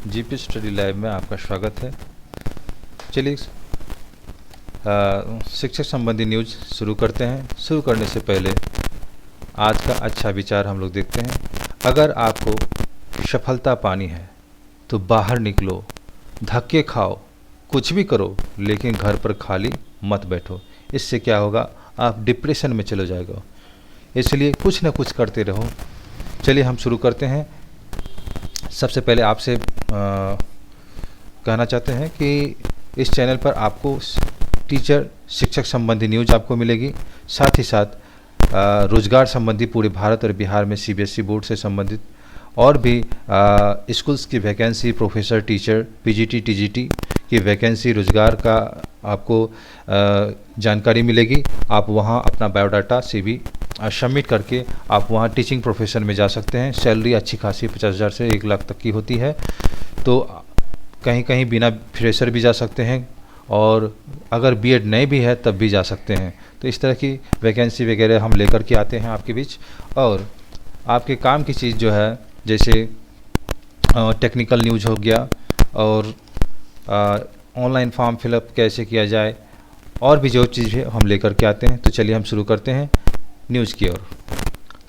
GP study lab में आपका स्वागत है। चलिए शिक्षक संबंधी न्यूज़ शुरू करते हैं। शुरू करने से पहले आज का अच्छा विचार हम लोग देखते हैं। अगर आपको सफलता पानी है तो बाहर निकलो, धक्के खाओ, कुछ भी करो, लेकिन घर पर खाली मत बैठो। इससे क्या होगा, आप डिप्रेशन में चले जाएगा। इसलिए कुछ न कुछ करते रहो। चलिए हम शुरू करते हैं। सबसे पहले आपसे कहना चाहते हैं कि इस चैनल पर आपको टीचर शिक्षक संबंधी न्यूज़ आपको मिलेगी, साथ ही साथ रोजगार संबंधी पूरे भारत और बिहार में सीबीएसई बोर्ड से संबंधित और भी स्कूल्स की vacancy, professor, teacher, PGT, TGT की वैकेंसी, रोजगार का आपको जानकारी मिलेगी। आप वहां अपना बायोडाटा सीवी सबमिट करके आप वहाँ टीचिंग प्रोफेशन में जा सकते हैं। सैलरी अच्छी खासी 50,000 से 1 लाख तक की होती है। तो कहीं कहीं बिना फ्रेशर भी जा सकते हैं, और अगर बीएड नहीं भी है तब भी जा सकते हैं। तो इस तरह की वैकेंसी वगैरह हम लेकर के आते हैं आपके बीच। और आपके काम की चीज़ जो है, जैसे टेक्निकल न्यूज हो गया, और ऑनलाइन फॉर्म फिलअप कैसे किया जाए, और भी जो चीज़ें हम लेकर के आते हैं। तो चलिए हम शुरू करते हैं न्यूज़ की ओर।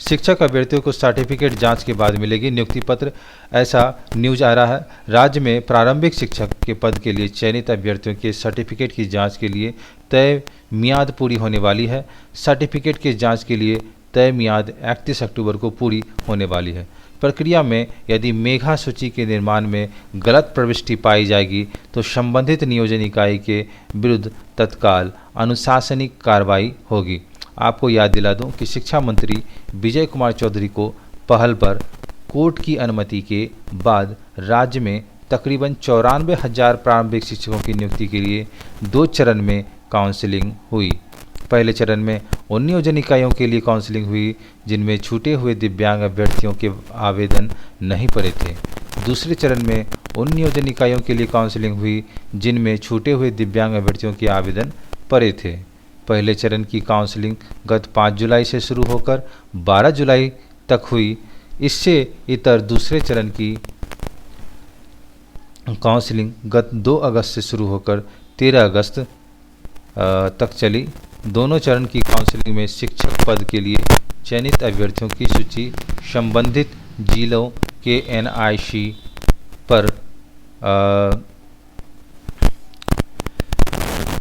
शिक्षक अभ्यर्थियों को सर्टिफिकेट जांच के बाद मिलेगी नियुक्ति पत्र, ऐसा न्यूज आ रहा है। राज्य में प्रारंभिक शिक्षक के पद के लिए चयनित अभ्यर्थियों के सर्टिफिकेट की जांच के लिए तय मियाद पूरी होने वाली है। सर्टिफिकेट की जांच के लिए तय मियाद 31 अक्टूबर को पूरी होने वाली है। प्रक्रिया में यदि मेघा सूची के निर्माण में गलत प्रविष्टि पाई जाएगी तो संबंधित नियोजन इकाई के विरुद्ध तत्काल अनुशासनिक कार्रवाई होगी। आपको याद दिला दूं कि शिक्षा मंत्री विजय कुमार चौधरी को पहल पर कोर्ट की अनुमति के बाद राज्य में तकरीबन 94,000 प्रारंभिक शिक्षकों की नियुक्ति के लिए 2 चरण में काउंसलिंग हुई। पहले चरण में उन नियोजन इकाइयों के लिए काउंसलिंग हुई जिनमें छूटे हुए दिव्यांग अभ्यर्थियों के आवेदन नहीं पड़े थे। दूसरे चरण में उन नियोजन इकाइयों के लिए काउंसलिंग हुई जिनमें छूटे हुए दिव्यांग अभ्यर्थियों के आवेदन पड़े थे। पहले चरण की काउंसलिंग गत 5 जुलाई से शुरू होकर 12 जुलाई तक हुई। इससे इतर दूसरे चरण की काउंसलिंग गत 2 अगस्त से शुरू होकर 13 अगस्त तक चली। दोनों चरण की काउंसलिंग में शिक्षक पद के लिए चयनित अभ्यर्थियों की सूची संबंधित जिलों के एनआईसी पर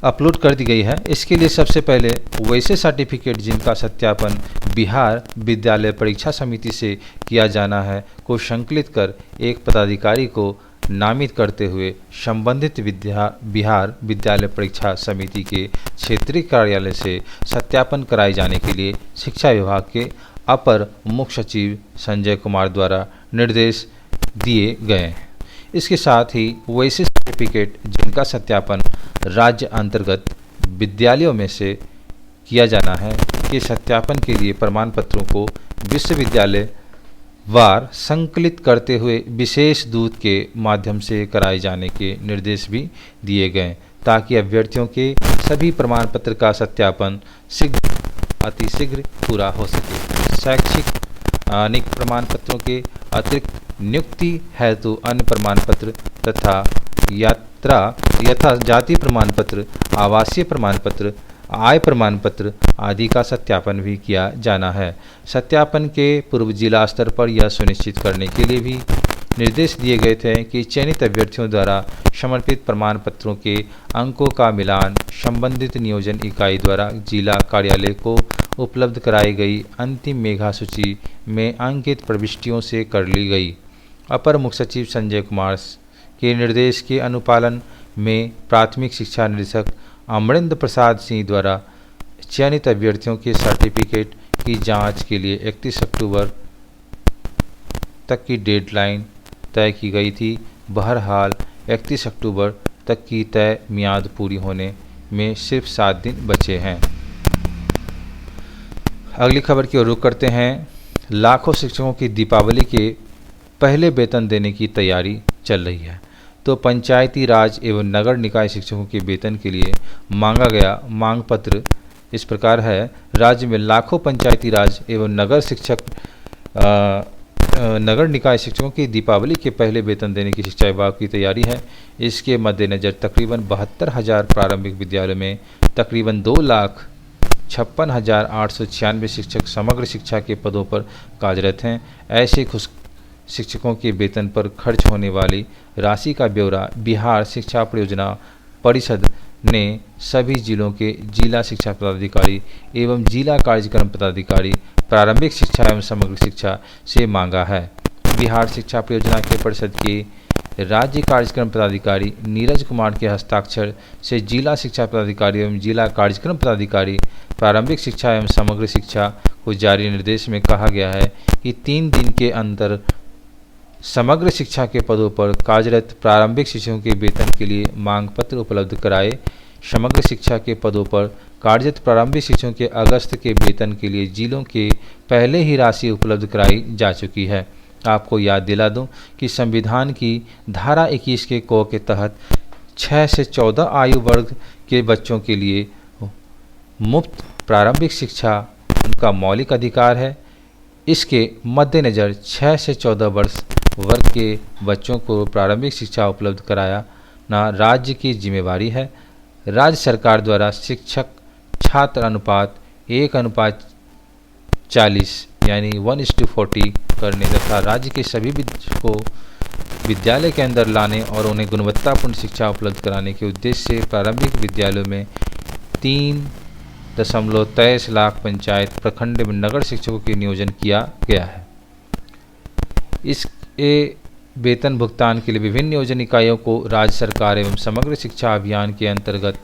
अपलोड कर दी गई है। इसके लिए सबसे पहले वैसे सर्टिफिकेट जिनका सत्यापन बिहार विद्यालय परीक्षा समिति से किया जाना है को संकलित कर एक पदाधिकारी को नामित करते हुए संबंधित बिहार विद्यालय परीक्षा समिति के क्षेत्रीय कार्यालय से सत्यापन कराए जाने के लिए शिक्षा विभाग के अपर मुख्य सचिव संजय कुमार द्वारा निर्देश दिए गए हैं। इसके साथ ही वैसे सर्टिफिकेट जिनका सत्यापन राज्य अंतर्गत विद्यालयों में से किया जाना है के सत्यापन के लिए प्रमाण पत्रों को विश्वविद्यालय वार संकलित करते हुए विशेष दूत के माध्यम से कराए जाने के निर्देश भी दिए गए, ताकि अभ्यर्थियों के सभी प्रमाण पत्र का सत्यापन अतिशीघ्र पूरा हो सके। शैक्षिक अनेक प्रमाण पत्रों के अतिरिक्त नियुक्ति हेतु अन्य प्रमाण पत्र तथा यथा जाति प्रमाण पत्र, आवासीय प्रमाण पत्र, आय प्रमाण पत्र आदि का सत्यापन भी किया जाना है। सत्यापन के पूर्व जिला स्तर पर यह सुनिश्चित करने के लिए भी निर्देश दिए गए थे कि चयनित अभ्यर्थियों द्वारा समर्पित प्रमाण पत्रों के अंकों का मिलान संबंधित नियोजन इकाई द्वारा जिला कार्यालय को उपलब्ध कराई गई अंतिम मेघा सूची में अंकित प्रविष्टियों से कर ली गई। अपर मुख्य सचिव संजय कुमार के निर्देश के अनुपालन में प्राथमिक शिक्षा निदेशक अमरेंद्र प्रसाद सिंह द्वारा चयनित अभ्यर्थियों के सर्टिफिकेट की जांच के लिए 31 अक्टूबर तक की डेडलाइन तय की गई थी। बहरहाल 31 अक्टूबर तक की तय मियाद पूरी होने में सिर्फ 7 दिन बचे हैं। अगली खबर की ओर रुख करते हैं। लाखों शिक्षकों की दीपावली के पहले वेतन देने की तैयारी चल रही है। तो पंचायती राज एवं नगर निकाय शिक्षकों के वेतन के लिए मांगा गया मांग पत्र इस प्रकार है। राज्य में लाखों पंचायती राज एवं नगर शिक्षक नगर निकाय शिक्षकों की दीपावली के पहले वेतन देने की शिक्षा विभाग की तैयारी है। इसके मद्देनज़र तकरीबन 72,000 प्रारंभिक विद्यालयों में तकरीबन 2,56,896 शिक्षक समग्र शिक्षा के पदों पर कार्यरत हैं। ऐसे शिक्षकों के वेतन पर खर्च होने वाली राशि का ब्यौरा बिहार शिक्षा परियोजना परिषद ने सभी जिलों के जिला शिक्षा पदाधिकारी एवं जिला कार्यक्रम पदाधिकारी प्रारंभिक शिक्षा एवं समग्र शिक्षा से मांगा है। बिहार शिक्षा परियोजना के परिषद के राज्य कार्यक्रम पदाधिकारी नीरज कुमार के हस्ताक्षर से जिला शिक्षा पदाधिकारी एवं जिला कार्यक्रम पदाधिकारी प्रारंभिक शिक्षा एवं समग्र शिक्षा को जारी निर्देश में कहा गया है कि 3 दिन के अंदर समग्र शिक्षा के पदों पर कार्यरत प्रारंभिक शिक्षकों के वेतन के लिए मांग पत्र उपलब्ध कराए। समग्र शिक्षा के पदों पर कार्यरत प्रारंभिक शिक्षकों के अगस्त के वेतन के लिए जिलों के पहले ही राशि उपलब्ध कराई जा चुकी है। आपको याद दिला दूं कि संविधान की धारा 21 के क के तहत 6 से 14 आयु वर्ग के बच्चों के लिए मुफ्त प्रारंभिक शिक्षा उनका मौलिक अधिकार है। इसके मद्देनज़र 6 से 14 वर्ष वर्ग के बच्चों को प्रारंभिक शिक्षा उपलब्ध कराना राज्य की जिम्मेवारी है। राज्य सरकार द्वारा शिक्षक छात्र अनुपात 1:40 यानी 1:40 करने तथा राज्य के सभी को विद्यालय के अंदर लाने और उन्हें गुणवत्तापूर्ण शिक्षा उपलब्ध कराने के उद्देश्य से प्रारंभिक विद्यालयों में 3.23 लाख पंचायत प्रखंड में नगर शिक्षकों के नियोजन किया गया है। इस वेतन भुगतान के लिए विभिन्न नियोजन इकाइयों को राज्य सरकार एवं समग्र शिक्षा अभियान के अंतर्गत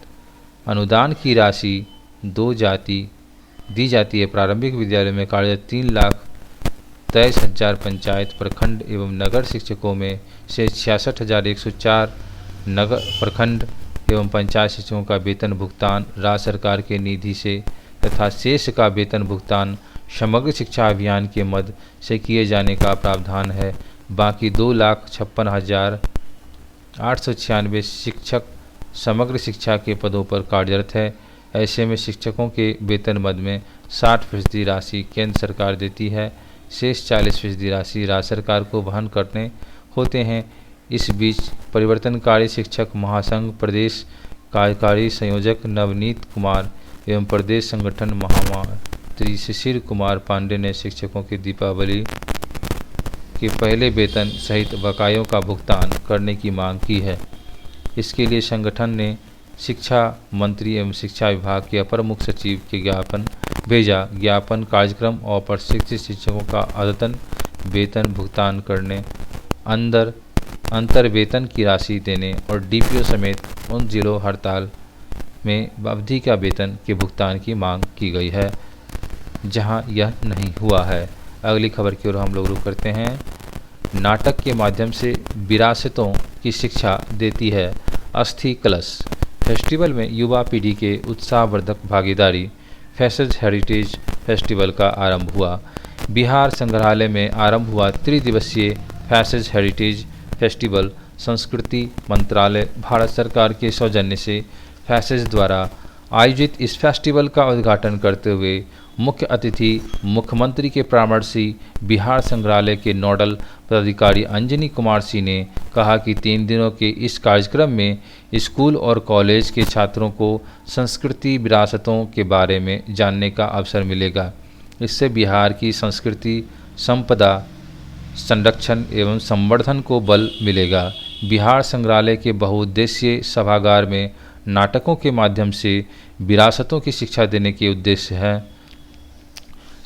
अनुदान की राशि दी जाती है। प्रारंभिक विद्यालय में कार्यरत 3,23,000 पंचायत प्रखंड एवं नगर शिक्षकों में से 66,104 नगर प्रखंड एवं पंचायत शिक्षकों का वेतन भुगतान राज्य सरकार के निधि से तथा शेष का वेतन भुगतान समग्र शिक्षा अभियान के मद से किए जाने का प्रावधान है। बाकी 2,56,896 शिक्षक समग्र शिक्षा के पदों पर कार्यरत है। ऐसे में शिक्षकों के वेतन मद में 60% राशि केंद्र सरकार देती है, शेष 40% राशि राज्य सरकार को वहन करने होते हैं। इस बीच परिवर्तनकारी शिक्षक महासंघ प्रदेश कार्यकारी संयोजक नवनीत कुमार एवं प्रदेश संगठन महामंत्री शिशिर कुमार पांडे ने शिक्षकों की दीपावली के पहले वेतन सहित बकायों का भुगतान करने की मांग की है। इसके लिए संगठन ने शिक्षा मंत्री एवं शिक्षा विभाग के अपर मुख्य सचिव के ज्ञापन भेजा। ज्ञापन कार्यक्रम और प्रशिक्षित शिक्षकों का अद्यतन वेतन भुगतान करने, अंतर वेतन की राशि देने और डीपीओ समेत उन जिलों हड़ताल में अवधि का वेतन के भुगतान की मांग की गई है जहां यह नहीं हुआ है। अगली खबर की ओर हम लोग रुख करते हैं। नाटक के माध्यम से विरासतों की शिक्षा देती है अस्थि कलश। फेस्टिवल में युवा पीढ़ी के उत्साहवर्धक भागीदारी फैसेज हेरिटेज फेस्टिवल का आरंभ हुआ। बिहार संग्रहालय में आरंभ हुआ त्रिदिवसीय फैसेज हेरिटेज फेस्टिवल। संस्कृति मंत्रालय भारत सरकार के सौजन्य से फैसेज द्वारा आयोजित इस फेस्टिवल का उद्घाटन करते हुए मुख्य अतिथि मुख्यमंत्री के परामर्श बिहार संग्रहालय के नोडल पदाधिकारी अंजनी कुमार सिंह ने कहा कि 3 दिनों के इस कार्यक्रम में स्कूल और कॉलेज के छात्रों को संस्कृति विरासतों के बारे में जानने का अवसर मिलेगा। इससे बिहार की संस्कृति संपदा संरक्षण एवं संवर्धन को बल मिलेगा। बिहार संग्रहालय के बहुउद्देशीय सभागार में नाटकों के माध्यम से विरासतों की शिक्षा देने के उद्देश्य है।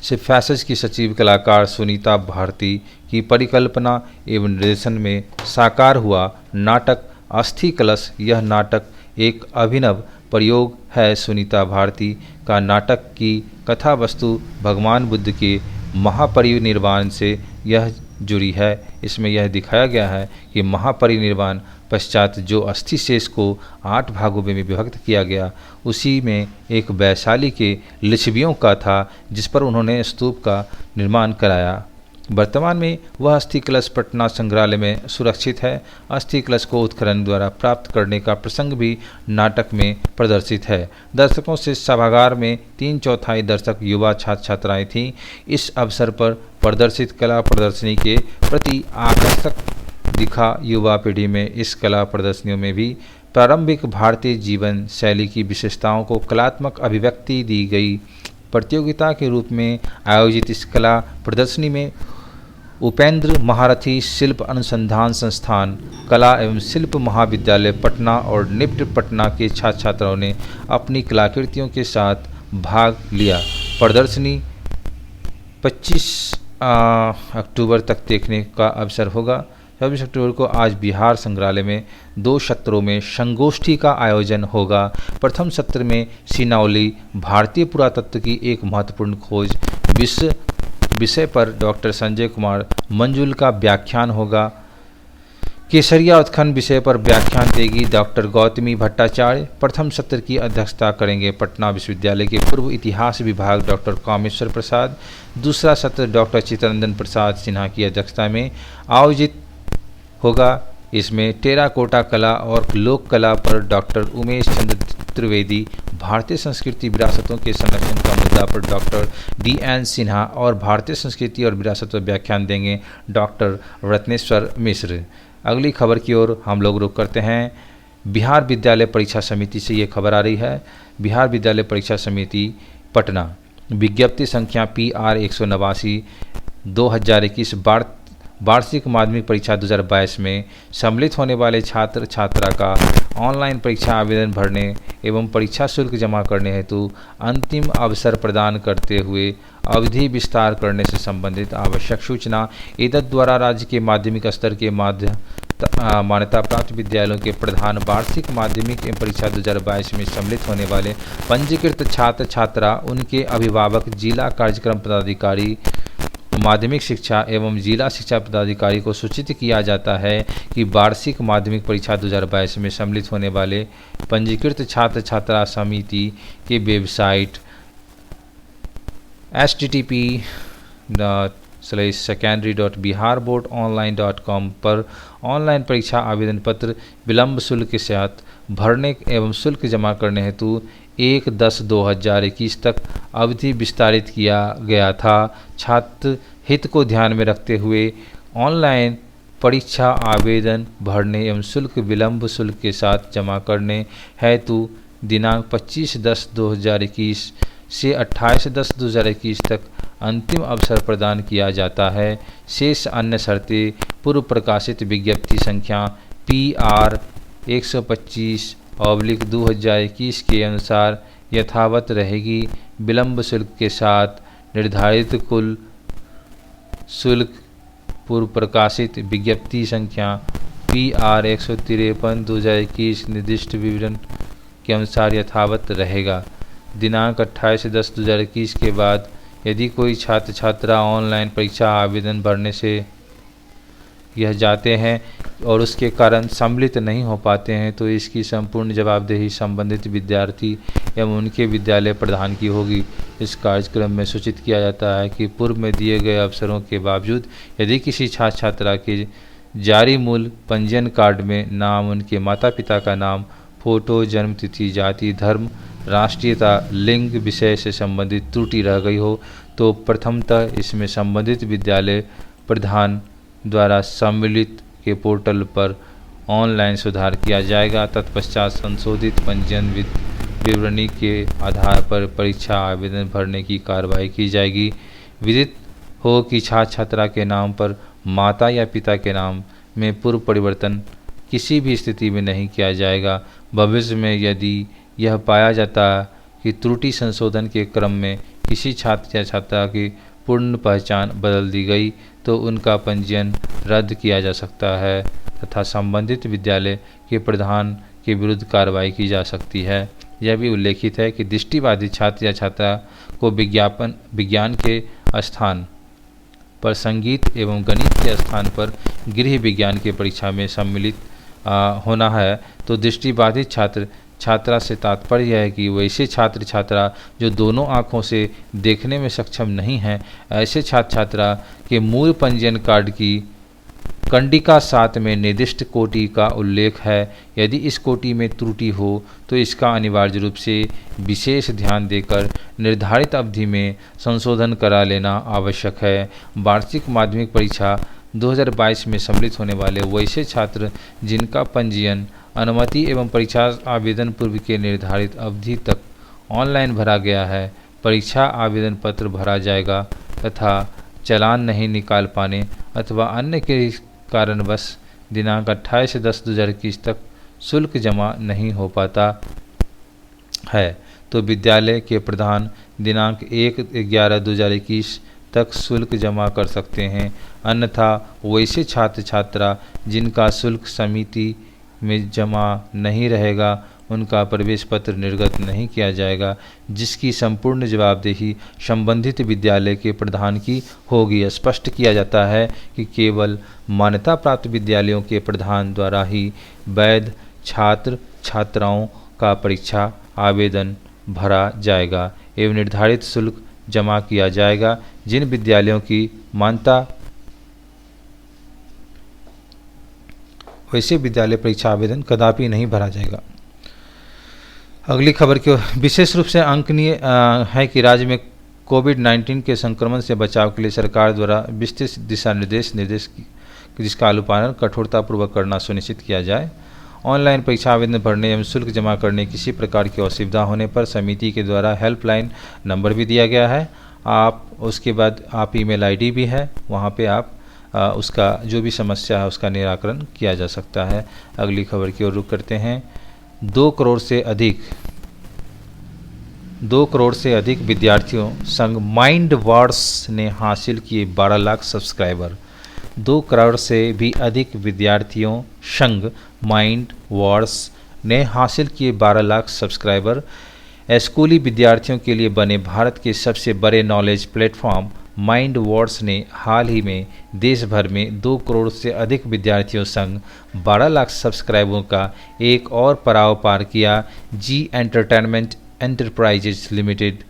फैसेज की सचिव कलाकार सुनीता भारती की परिकल्पना एवं निर्देशन में साकार हुआ नाटक अस्थि कलश। यह नाटक एक अभिनव प्रयोग है। सुनीता भारती का नाटक की कथा वस्तु भगवान बुद्ध के महापरिनिर्वाण से यह जुड़ी है। इसमें यह दिखाया गया है कि महापरिनिर्वाण पश्चात जो अस्थि शेष को 8 भागों में विभक्त किया गया, उसी में एक वैशाली के लिच्छवियों का था जिस पर उन्होंने स्तूप का निर्माण कराया। वर्तमान में वह अस्थि कलश पटना संग्रहालय में सुरक्षित है। अस्थि कलश को उत्खनन द्वारा प्राप्त करने का प्रसंग भी नाटक में प्रदर्शित है। दर्शकों से सभागार में 3/4 दर्शक युवा छात्र छात्राएं थीं। इस अवसर पर प्रदर्शित कला प्रदर्शनी के प्रति आकर्षक दिखा। युवा पीढ़ी में इस कला प्रदर्शनियों में भी प्रारंभिक भारतीय जीवन शैली की विशेषताओं को कलात्मक अभिव्यक्ति दी गई। प्रतियोगिता के रूप में आयोजित इस कला प्रदर्शनी में उपेंद्र महारथी शिल्प अनुसंधान संस्थान, कला एवं शिल्प महाविद्यालय पटना और निफ्ट पटना के छात्र छात्राओं ने अपनी कलाकृतियों के साथ भाग लिया। प्रदर्शनी 25 अक्टूबर तक देखने का अवसर होगा। 26 अक्टूबर को आज बिहार संग्रहालय में 2 सत्रों में संगोष्ठी का आयोजन होगा। प्रथम सत्र में सिनौली भारतीय पुरातत्व की एक महत्वपूर्ण खोज विषय पर डॉक्टर संजय कुमार मंजुल का व्याख्यान होगा। केसरिया उत्खनन विषय पर व्याख्यान देगी डॉक्टर गौतमी भट्टाचार्य। प्रथम सत्र की अध्यक्षता करेंगे पटना विश्वविद्यालय के पूर्व इतिहास विभाग डॉक्टर कामेश्वर प्रसाद। दूसरा सत्र डॉक्टर चित्तरंजन प्रसाद सिन्हा की अध्यक्षता में आयोजित होगा। इसमें टेराकोटा कला और लोक कला पर डॉक्टर उमेश चंद्र त्रिवेदी, भारतीय संस्कृति विरासतों के संरक्षण का मुद्दा पर डॉक्टर DN सिन्हा और भारतीय संस्कृति और विरासत पर व्याख्यान देंगे डॉक्टर रत्नेश्वर मिश्र। अगली खबर की ओर हम लोग रुख करते हैं। बिहार विद्यालय परीक्षा समिति से ये खबर आ रही है। बिहार विद्यालय परीक्षा समिति पटना विज्ञप्ति संख्या PR 189 2021 वार्षिक माध्यमिक परीक्षा 2022 में सम्मिलित होने वाले छात्र छात्रा का ऑनलाइन परीक्षा आवेदन भरने एवं परीक्षा शुल्क जमा करने हेतु अंतिम अवसर प्रदान करते हुए अवधि विस्तार करने से संबंधित आवश्यक सूचना एतद द्वारा राज्य के माध्यमिक स्तर के मान्यता प्राप्त विद्यालयों के प्रधान वार्षिक माध्यमिक एवं परीक्षा 2022 में सम्मिलित होने वाले पंजीकृत छात्र छात्रा, उनके अभिभावक, जिला कार्यक्रम पदाधिकारी माध्यमिक शिक्षा एवं जिला शिक्षा पदाधिकारी को सूचित किया जाता है कि वार्षिक माध्यमिक परीक्षा 2022 में सम्मिलित होने वाले पंजीकृत छात्र छात्रा समिति के वेबसाइट http://secondary.biharboardonline.com पर ऑनलाइन परीक्षा आवेदन पत्र विलंब शुल्क के साथ भरने एवं शुल्क जमा करने हेतु 1/10/2021 तक अवधि विस्तारित किया गया था। छात्र हित को ध्यान में रखते हुए ऑनलाइन परीक्षा आवेदन भरने एवं शुल्क विलंब शुल्क के साथ जमा करने हेतु दिनांक 25/10/2021 से 28/10/2021 तक अंतिम अवसर प्रदान किया जाता है। शेष अन्य शर्तें पूर्व प्रकाशित विज्ञप्ति संख्या PR 125/2021 के अनुसार यथावत रहेगी। विलंब शुल्क के साथ निर्धारित कुल शुल्क पूर्व प्रकाशित विज्ञप्ति संख्या PR 153/2021 निर्दिष्ट विवरण के अनुसार यथावत रहेगा। दिनांक 28/10/2021 के बाद यदि कोई छात्र छात्रा ऑनलाइन परीक्षा आवेदन भरने से यह जाते हैं और उसके कारण सम्मिलित नहीं हो पाते हैं तो इसकी संपूर्ण जवाबदेही संबंधित विद्यार्थी एवं उनके विद्यालय प्रधान की होगी। इस कार्यक्रम में सूचित किया जाता है कि पूर्व में दिए गए अवसरों के बावजूद यदि किसी छात्र छात्रा के जारी मूल पंजीयन कार्ड में नाम, उनके माता पिता का नाम, फोटो, जन्म तिथि, जाति, धर्म, राष्ट्रीयता, लिंग विषय से संबंधित त्रुटि रह गई हो तो प्रथमतः इसमें संबंधित विद्यालय प्रधान द्वारा सम्मिलित के पोर्टल पर ऑनलाइन सुधार किया जाएगा। तत्पश्चात संशोधित पंजीयन विवरणी के आधार पर परीक्षा आवेदन भरने की कार्रवाई की जाएगी। विदित हो कि छात्र छात्रा के नाम पर माता या पिता के नाम में पूर्व परिवर्तन किसी भी स्थिति में नहीं किया जाएगा। भविष्य में यदि यह पाया जाता कि त्रुटि संशोधन के क्रम में किसी छात्र या छात्रा की पूर्ण पहचान बदल दी गई तो उनका पंजीयन रद्द किया जा सकता है तथा संबंधित विद्यालय के प्रधान के विरुद्ध कार्रवाई की जा सकती है। यह भी उल्लेखित है कि दृष्टिबाधित छात्र या छात्रा को विज्ञान के स्थान पर संगीत एवं गणित के स्थान पर गृह विज्ञान की परीक्षा में सम्मिलित होना है तो दृष्टिबाधित छात्र छात्रा से तात्पर्य है कि वैसे छात्र छात्रा जो दोनों आँखों से देखने में सक्षम नहीं हैं, ऐसे छात्र छात्रा के मूल पंजीयन कार्ड की कंडिका 7 में निर्दिष्ट कोटि का उल्लेख है। यदि इस कोटि में त्रुटि हो तो इसका अनिवार्य रूप से विशेष ध्यान देकर निर्धारित अवधि में संशोधन करा लेना आवश्यक है। वार्षिक माध्यमिक परीक्षा 2022 में सम्मिलित होने वाले वैसे छात्र जिनका पंजीयन अनुमति एवं परीक्षा आवेदन पूर्व के निर्धारित अवधि तक ऑनलाइन भरा गया है, परीक्षा आवेदन पत्र भरा जाएगा तथा चालान नहीं निकाल पाने अथवा अन्य के कारणवश दिनांक 28/10/2021 तक शुल्क जमा नहीं हो पाता है तो विद्यालय के प्रधान दिनांक 1/11/2021 तक शुल्क जमा कर सकते हैं। अन्यथा वैसे छात्र छात्रा जिनका शुल्क समिति में जमा नहीं रहेगा उनका प्रवेश पत्र निर्गत नहीं किया जाएगा, जिसकी संपूर्ण जवाबदेही संबंधित विद्यालय के प्रधान की होगी। स्पष्ट किया जाता है कि केवल मान्यता प्राप्त विद्यालयों के प्रधान द्वारा ही वैध छात्र छात्राओं का परीक्षा आवेदन भरा जाएगा एवं निर्धारित शुल्क जमा किया जाएगा। जिन विद्यालयों की मान्यता वैसे विद्यालय परीक्षा आवेदन कदापि नहीं भरा जाएगा। अगली खबर की विशेष रूप से अंकनीय है कि राज्य में कोविड-19 के संक्रमण से बचाव के लिए सरकार द्वारा विस्तृत दिशा निर्देश जिसका अनुपालन कठोरतापूर्वक करना सुनिश्चित किया जाए। ऑनलाइन परीक्षा आवेदन भरने एवं शुल्क जमा करने किसी प्रकार की असुविधा होने पर समिति के द्वारा हेल्पलाइन नंबर भी दिया गया है। उसके बाद ईमेल आईडी भी है, वहाँ पे आप उसका जो भी समस्या है उसका निराकरण किया जा सकता है। अगली खबर की ओर रुख करते हैं। 2 करोड़ से अधिक विद्यार्थियों संग माइंड वॉर्स ने हासिल किए 12 लाख सब्सक्राइबर। 2 करोड़ से भी अधिक विद्यार्थियों संग माइंड वॉर्स ने हासिल किए 12 लाख सब्सक्राइबर। स्कूली विद्यार्थियों के लिए बने भारत के सबसे बड़े नॉलेज प्लेटफॉर्म माइंड वॉर्स ने हाल ही में देश भर में 2 करोड़ से अधिक विद्यार्थियों संग 12 लाख सब्सक्राइबरों का एक और पड़ाव पार किया। जी एंटरटेनमेंट एंटरप्राइजेज लिमिटेड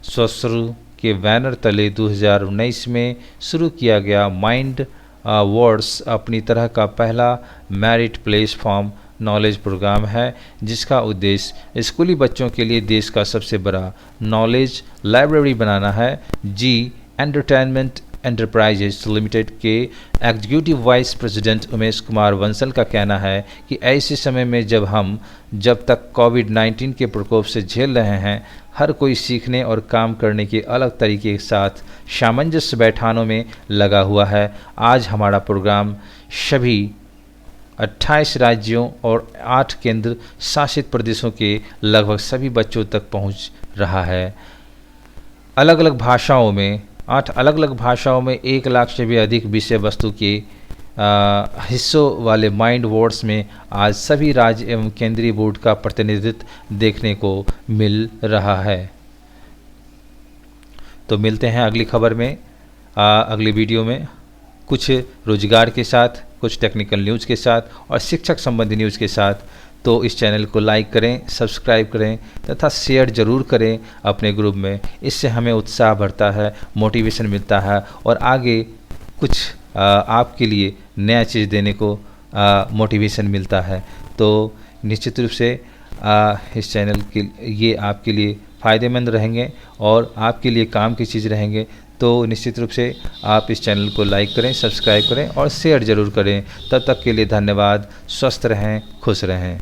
स्वश्रु के बैनर तले 2019 में शुरू किया गया माइंड वॉर्स अपनी तरह का पहला मेरिट प्लेटफॉर्म नॉलेज प्रोग्राम है, जिसका उद्देश्य स्कूली बच्चों के लिए देश का सबसे बड़ा नॉलेज लाइब्रेरी बनाना है। जी एंटरटेनमेंट एंटरप्राइजेज लिमिटेड के executive vice president Umesh Kumar Bansal का कहना है कि ऐसे समय में जब तक कोविड-19 के प्रकोप से झेल रहे हैं, हर कोई सीखने और काम करने के अलग तरीके के साथ सामंजस्य बैठानों में लगा हुआ है। आज हमारा प्रोग्राम सभी 28 राज्यों और 8 केंद्र शासित प्रदेशों के लगभग सभी बच्चों तक पहुंच रहा है। 8 अलग अलग भाषाओं में 1 लाख से भी अधिक विषय वस्तु के हिस्सों वाले माइंड वॉर्स में आज सभी राज्य एवं केंद्रीय बोर्ड का प्रतिनिधित्व देखने को मिल रहा है। तो मिलते हैं अगली खबर में, अगली वीडियो में कुछ रोजगार के साथ, कुछ टेक्निकल न्यूज़ के साथ और शिक्षक संबंधी न्यूज़ के साथ। तो इस चैनल को लाइक करें, सब्सक्राइब करें तथा शेयर ज़रूर करें अपने ग्रुप में। इससे हमें उत्साह बढ़ता है, मोटिवेशन मिलता है और आगे कुछ आपके लिए नया चीज़ देने को मोटिवेशन मिलता है। तो निश्चित रूप से इस चैनल के ये आपके लिए फ़ायदेमंद रहेंगे और आपके लिए काम की चीज़ रहेंगे। तो निश्चित रूप से आप इस चैनल को लाइक करें, सब्सक्राइब करें और शेयर ज़रूर करें। तब तक के लिए धन्यवाद। स्वस्थ रहें, खुश रहें।